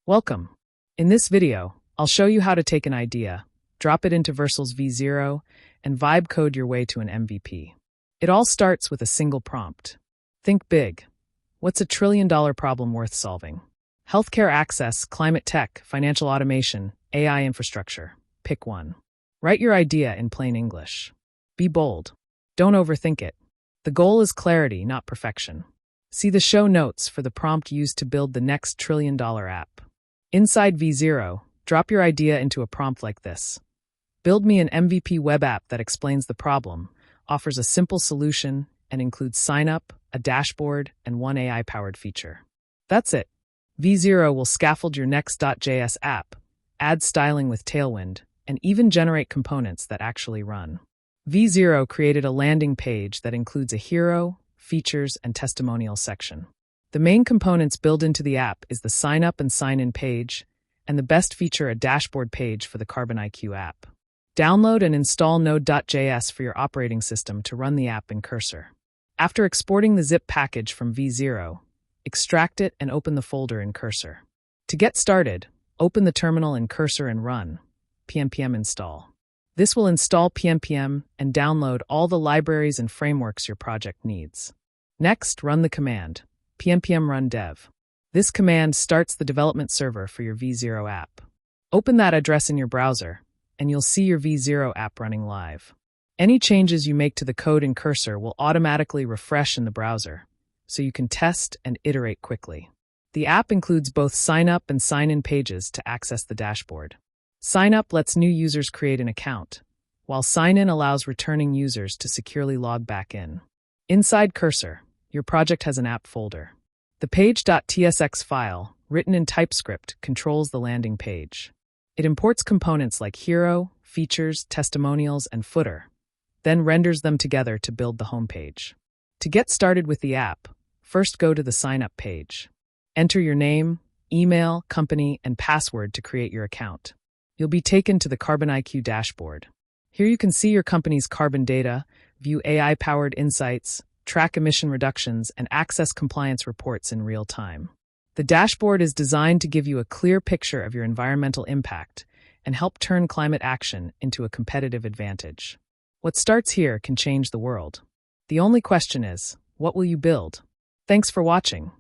Welcome. In this video, I'll show you how to take an idea, drop it into Versyl's V0, and vibe code your way to an MVP. It all starts with a single prompt. Think big. What's a trillion-dollar problem worth solving? Healthcare access, climate tech, financial automation, AI infrastructure. Pick one. Write your idea in plain English. Be bold. Don't overthink it. The goal is clarity, not perfection. See the show notes for the prompt used to build the next trillion-dollar app. Inside V0, drop your idea into a prompt like this. Build me an MVP web app that explains the problem, offers a simple solution, and includes sign-up, a dashboard, and one AI-powered feature. That's it. V0 will scaffold your Next.js app, add styling with Tailwind, and even generate components that actually run. V0 created a landing page that includes a hero, features, and testimonial section. The main components built into the app is the sign up and sign in page, and the best feature, a dashboard page for the CarbonIQ app. Download and install Node.js for your operating system to run the app in Cursor. After exporting the zip package from V0, extract it and open the folder in Cursor. To get started, open the terminal in Cursor and run pnpm install. This will install pnpm and download all the libraries and frameworks your project needs. Next, run the command pnpm run dev. This command starts the development server for your V0 app. Open that address in your browser, and you'll see your V0 app running live. Any changes you make to the code in Cursor will automatically refresh in the browser, so you can test and iterate quickly. The app includes both sign-up and sign-in pages to access the dashboard. Sign-up lets new users create an account, while sign-in allows returning users to securely log back in. Inside Cursor, your project has an app folder. The page.tsx file, written in TypeScript, controls the landing page. It imports components like hero, features, testimonials, and footer, then renders them together to build the homepage. To get started with the app, first go to the sign-up page. Enter your name, email, company, and password to create your account. You'll be taken to the CarbonIQ dashboard. Here you can see your company's carbon data, view AI-powered insights, track emission reductions, and access compliance reports in real time. The dashboard is designed to give you a clear picture of your environmental impact and help turn climate action into a competitive advantage. What starts here can change the world. The only question is, what will you build? Thanks for watching.